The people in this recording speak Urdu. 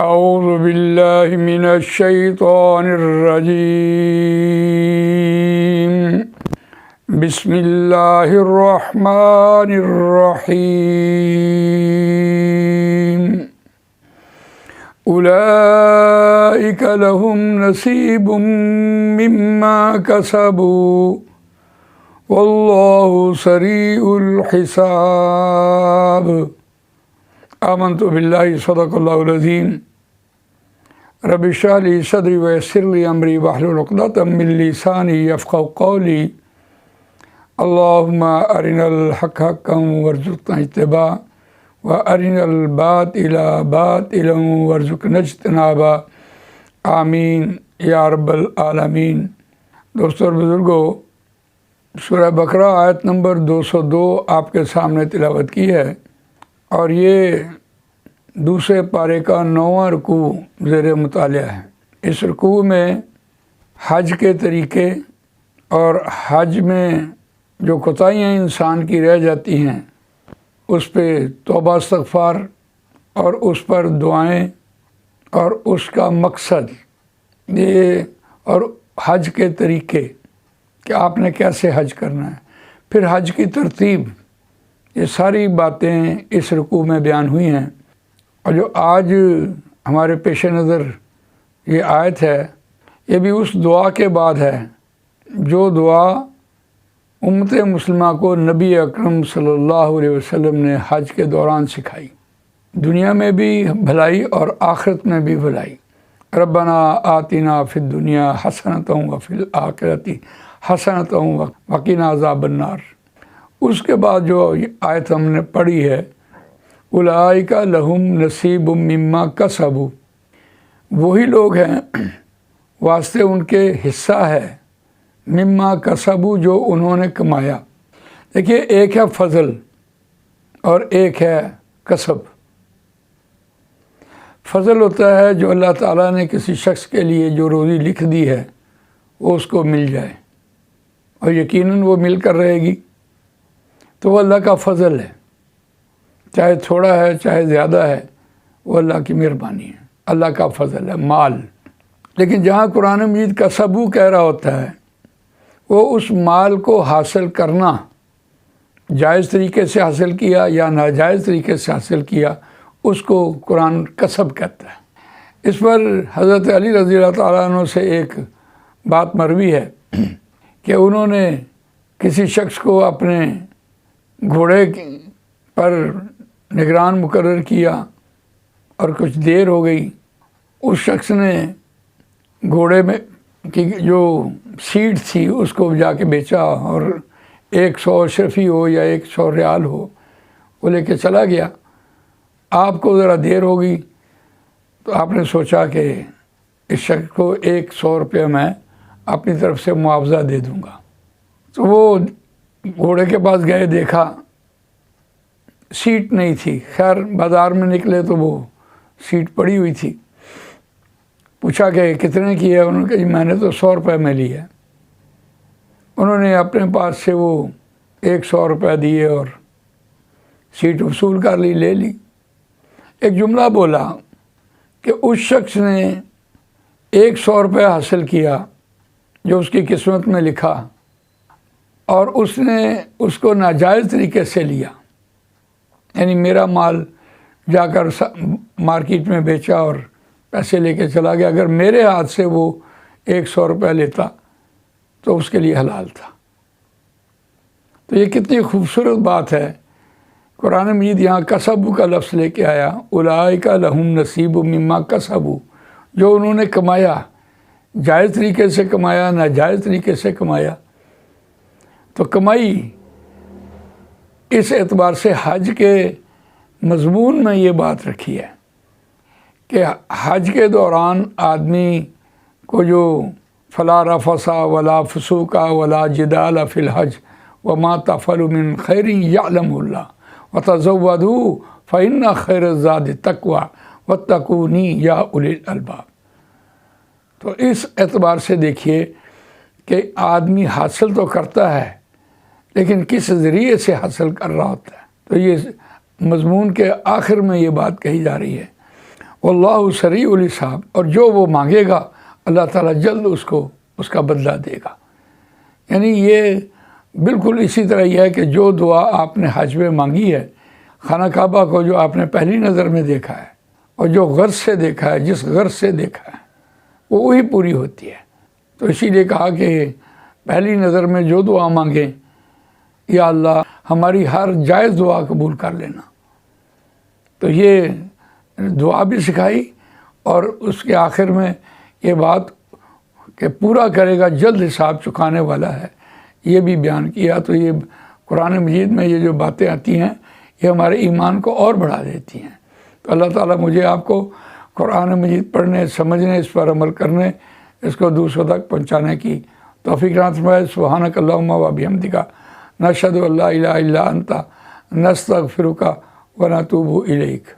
اعوذ باللہ من الشیطان الرجیم بسم اللہ الرحمن الرحیم اولئک لهم نصیب مما کسبوا واللہ سریع الحساب آمنت باللہ صدق اللہ العظیم رب اشرح لی صدری ویسر لی امری واحلل عقدۃ من لسانی یفقہوا قولی اللہم ارنا الحق حقا وارزقنا اتباعہ وارنا الباطل باطلا وارزقنا اجتنابہ آمین یا رب العالمین۔ دوستو اور بزرگوں، سورہ بقرہ آیت نمبر 202 آپ کے سامنے تلاوت کی ہے، اور یہ دوسرے پارے کا 9واں رکوع زیر مطالعہ ہے۔ اس رکوع میں حج کے طریقے اور حج میں جو کوتاہیاں انسان کی رہ جاتی ہیں اس پہ توبہ استغفار اور اس پر دعائیں اور اس کا مقصد یہ، اور حج کے طریقے کہ آپ نے کیسے حج کرنا ہے، پھر حج کی ترتیب، یہ ساری باتیں اس رکوع میں بیان ہوئی ہیں۔ اور جو آج ہمارے پیش نظر یہ آیت ہے، یہ بھی اس دعا کے بعد ہے جو دعا امت مسلمہ کو نبی اکرم صلی اللہ علیہ وسلم نے حج کے دوران سکھائی، دنیا میں بھی بھلائی اور آخرت میں بھی بھلائی۔ ربنا آتنا فی الدنیا حسنۃ وفی الآخرۃ حسنۃ وقنا عذاب النار۔ اس کے بعد جو آیت ہم نے پڑھی ہے، اولئک لہم نصیب مما کسبوا، وہی لوگ ہیں واسطے ان کے حصہ ہے مما کسبوا، جو انہوں نے کمایا۔ دیکھیے، ایک ہے فضل اور ایک ہے کسب۔ فضل ہوتا ہے جو اللہ تعالیٰ نے کسی شخص کے لیے جو روزی لکھ دی ہے وہ اس کو مل جائے، اور یقیناً وہ مل کر رہے گی، تو وہ اللہ کا فضل ہے، چاہے تھوڑا ہے چاہے زیادہ ہے، وہ اللہ کی مہربانی ہے، اللہ کا فضل ہے، مال۔ لیکن جہاں قرآن مجید کسبوا کہہ رہا ہوتا ہے، وہ اس مال کو حاصل کرنا، جائز طریقے سے حاصل کیا یا ناجائز طریقے سے حاصل کیا، اس کو قرآن کسب کہتا ہے۔ اس پر حضرت علی رضی اللہ تعالیٰ عنہ سے ایک بات مروی ہے کہ انہوں نے کسی شخص کو اپنے گھوڑے پر نگران مقرر کیا، اور کچھ دیر ہو گئی، اس شخص نے گھوڑے میں کی جو سیٹ تھی اس کو جا کے بیچا، اور 100 اشرفی ہو یا 100 ریال ہو وہ لے کے چلا گیا۔ آپ کو ذرا دیر ہوگی تو آپ نے سوچا کہ اس شخص کو 100 روپے میں اپنی طرف سے معاوضہ دے دوں گا۔ تو وہ گھوڑے کے پاس گئے، دیکھا سیٹ نہیں تھی، خیر بازار میں نکلے تو وہ سیٹ پڑی ہوئی تھی۔ پوچھا کہ کتنے کی ہے؟ انہوں نے کہا میں نے تو 100 روپے میں لی ہے۔ انہوں نے اپنے پاس سے وہ 100 روپے دیے اور سیٹ وصول کر لی، لے لی۔ ایک جملہ بولا کہ اس شخص نے 100 روپے حاصل کیا جو اس کی قسمت میں لکھا، اور اس نے اس کو ناجائز طریقے سے لیا، یعنی میرا مال جا کر مارکیٹ میں بیچا اور پیسے لے کے چلا گیا۔ اگر میرے ہاتھ سے وہ 100 روپے لیتا تو اس کے لیے حلال تھا۔ تو یہ کتنی خوبصورت بات ہے۔ قرآن مجید یہاں کسبوا کا لفظ لے کے آیا، اولئک لہم نصیب مما کسبوا، جو انہوں نے کمایا، جائز طریقے سے کمایا، ناجائز طریقے سے کمایا۔ تو کمائی اس اعتبار سے حج کے مضمون میں یہ بات رکھی ہے کہ حج کے دوران آدمی کو جو فلا رفث ولا فسوق ولا جدال فی الحج وما تفعلوا من خیر یعلمہ اللہ وتزودوا فإن خیر الزاد التقوی واتقون یا اولی الالباب۔ تو اس اعتبار سے دیکھیے کہ آدمی حاصل تو کرتا ہے لیکن کس ذریعے سے حاصل کر رہا ہوتا ہے۔ تو یہ مضمون کے آخر میں یہ بات کہی جا رہی ہے، واللہ سریع الحساب، اور جو وہ مانگے گا اللہ تعالیٰ جلد اس کو اس کا بدلہ دے گا۔ یعنی یہ بالکل اسی طرح یہ ہے کہ جو دعا آپ نے حج میں مانگی ہے، خانہ کعبہ کو جو آپ نے پہلی نظر میں دیکھا ہے اور جو غرض سے دیکھا ہے، جس غرض سے دیکھا ہے، وہ وہی پوری ہوتی ہے۔ تو اسی لیے کہا کہ پہلی نظر میں جو دعا مانگیں، یا اللہ ہماری ہر جائز دعا قبول کر لینا۔ تو یہ دعا بھی سکھائی، اور اس کے آخر میں یہ بات کہ پورا کرے گا، جلد حساب چکانے والا ہے، یہ بھی بیان کیا۔ تو یہ قرآن مجید میں یہ جو باتیں آتی ہیں یہ ہمارے ایمان کو اور بڑھا دیتی ہیں۔ تو اللہ تعالیٰ مجھے آپ کو قرآن مجید پڑھنے، سمجھنے، اس پر عمل کرنے، اس کو دوسروں تک پہنچانے کی توفیق عطا فرمائے۔ سبحانک اللہم و بحمدک، نشہد ان لا الہ الا انت، نستغفرک و نتوب الیک۔